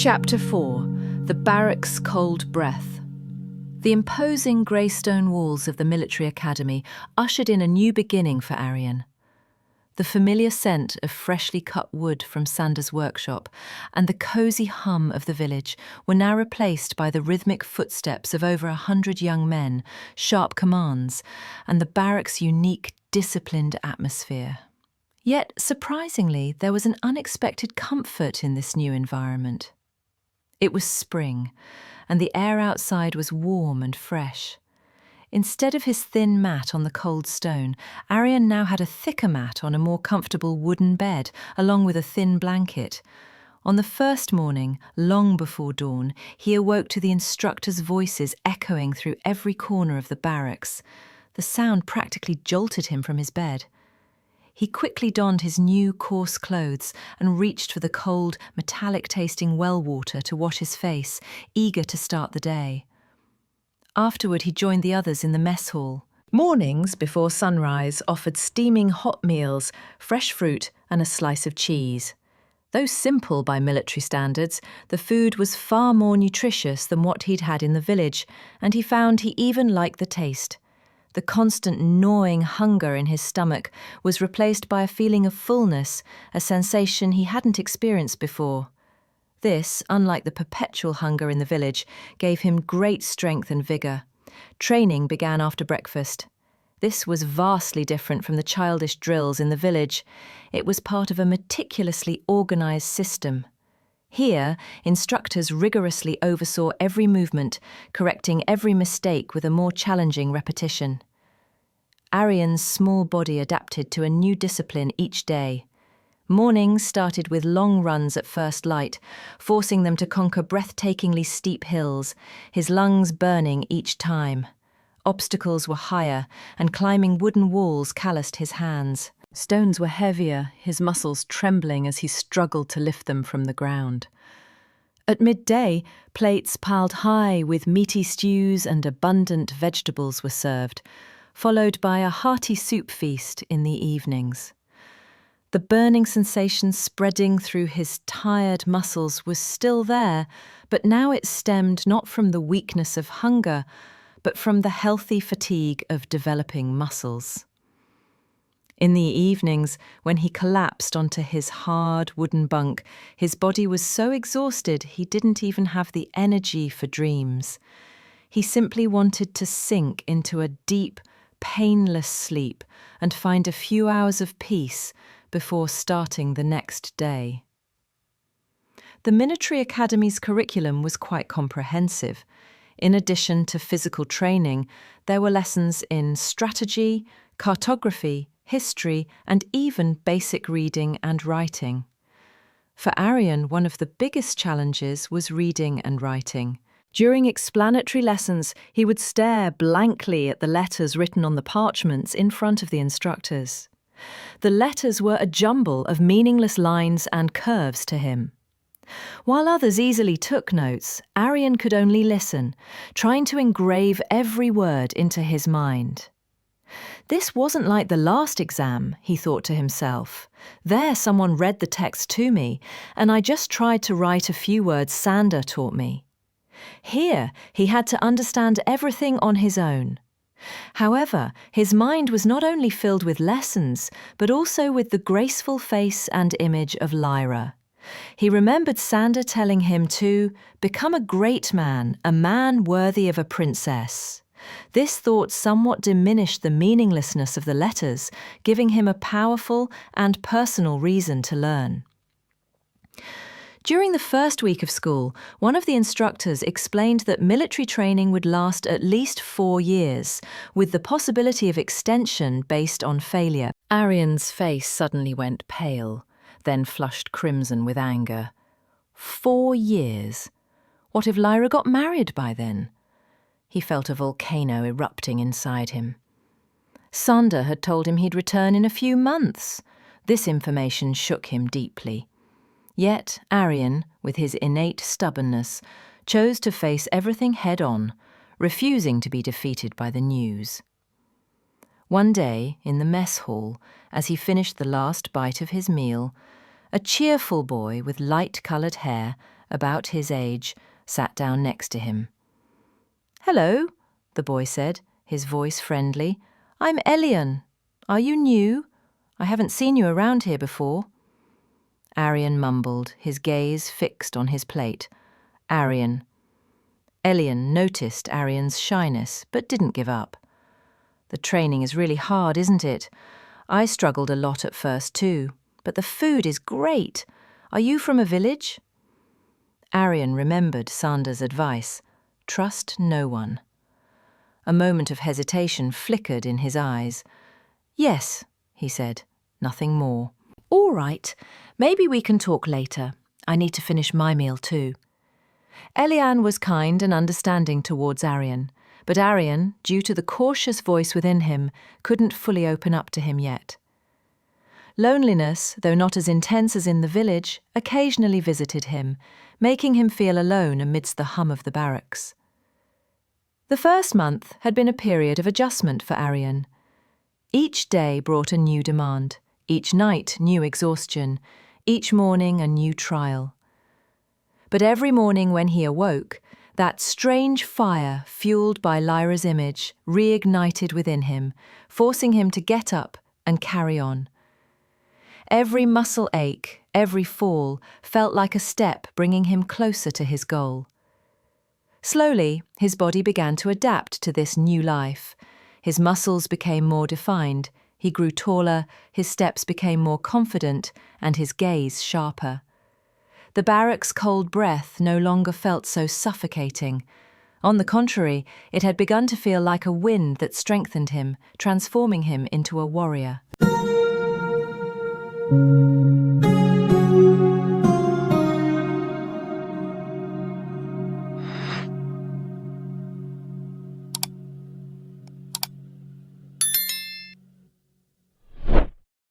Chapter 4. The Barracks' Cold Breath. The imposing grey stone walls of the military academy ushered in a new beginning for Arion. The familiar scent of freshly cut wood from Sander's workshop and the cosy hum of the village were now replaced by the rhythmic footsteps of over 100 young men, sharp commands, and the barracks' unique, disciplined atmosphere. Yet, surprisingly, there was an unexpected comfort in this new environment. It was spring, and the air outside was warm and fresh. Instead of his thin mat on the cold stone, Arion now had a thicker mat on a more comfortable wooden bed, along with a thin blanket. On the first morning, long before dawn, he awoke to the instructors' voices echoing through every corner of the barracks. The sound practically jolted him from his bed. He quickly donned his new coarse clothes and reached for the cold, metallic-tasting well water to wash his face, eager to start the day. Afterward, he joined the others in the mess hall. Mornings before sunrise offered steaming hot meals, fresh fruit and a slice of cheese. Though simple by military standards, the food was far more nutritious than what he'd had in the village, and he found he even liked the taste. The constant gnawing hunger in his stomach was replaced by a feeling of fullness, a sensation he hadn't experienced before. This, unlike the perpetual hunger in the village, gave him great strength and vigour. Training began after breakfast. This was vastly different from the childish drills in the village. It was part of a meticulously organised system. Here, instructors rigorously oversaw every movement, correcting every mistake with a more challenging repetition. Arion's small body adapted to a new discipline each day. Mornings started with long runs at first light, forcing them to conquer breathtakingly steep hills, his lungs burning each time. Obstacles were higher, and climbing wooden walls calloused his hands. Stones were heavier, his muscles trembling as he struggled to lift them from the ground. At midday, plates piled high with meaty stews and abundant vegetables were served, followed by a hearty soup feast in the evenings. The burning sensation spreading through his tired muscles was still there, but now it stemmed not from the weakness of hunger, but from the healthy fatigue of developing muscles. In the evenings, when he collapsed onto his hard wooden bunk, his body was so exhausted he didn't even have the energy for dreams. He simply wanted to sink into a deep, painless sleep and find a few hours of peace before starting the next day. The military academy's curriculum was quite comprehensive. In addition to physical training, there were lessons in strategy, cartography, history, and even basic reading and writing. For Arion, one of the biggest challenges was reading and writing. During explanatory lessons, he would stare blankly at the letters written on the parchments in front of the instructors. The letters were a jumble of meaningless lines and curves to him. While others easily took notes, Arion could only listen, trying to engrave every word into his mind. This wasn't like the last exam, he thought to himself. There someone read the text to me, and I just tried to write a few words Sander taught me. Here, he had to understand everything on his own. However, his mind was not only filled with lessons, but also with the graceful face and image of Lyra. He remembered Sander telling him to become a great man, a man worthy of a princess. This thought somewhat diminished the meaninglessness of the letters, giving him a powerful and personal reason to learn. During the first week of school, one of the instructors explained that military training would last at least 4 years, with the possibility of extension based on failure. Arion's face suddenly went pale, then flushed crimson with anger. 4 years? What if Lyra got married by then? He felt a volcano erupting inside him. Sander had told him he'd return in a few months. This information shook him deeply. Yet Arion, with his innate stubbornness, chose to face everything head-on, refusing to be defeated by the news. One day, in the mess hall, as he finished the last bite of his meal, a cheerful boy with light-coloured hair, about his age, sat down next to him. "Hello," the boy said, his voice friendly. "I'm Elian. Are you new? I haven't seen you around here before." Arion mumbled, his gaze fixed on his plate. Arion. Elian noticed Arion's shyness, but didn't give up. "The training is really hard, isn't it? I struggled a lot at first too, but the food is great. Are you from a village?" Arion remembered Sander's advice. Trust no one. A moment of hesitation flickered in his eyes. "Yes," he said, nothing more. "All right, maybe we can talk later. I need to finish my meal too." Elian was kind and understanding towards Arion, but Arion, due to the cautious voice within him, couldn't fully open up to him yet. Loneliness, though not as intense as in the village, occasionally visited him, making him feel alone amidst the hum of the barracks. The first month had been a period of adjustment for Arion. Each day brought a new demand, each night new exhaustion, each morning a new trial. But every morning when he awoke, that strange fire, fueled by Lyra's image, reignited within him, forcing him to get up and carry on. Every muscle ache, every fall, felt like a step bringing him closer to his goal. Slowly, his body began to adapt to this new life. His muscles became more defined, he grew taller, his steps became more confident, and his gaze sharper. The barracks' cold breath no longer felt so suffocating. On the contrary, it had begun to feel like a wind that strengthened him, transforming him into a warrior.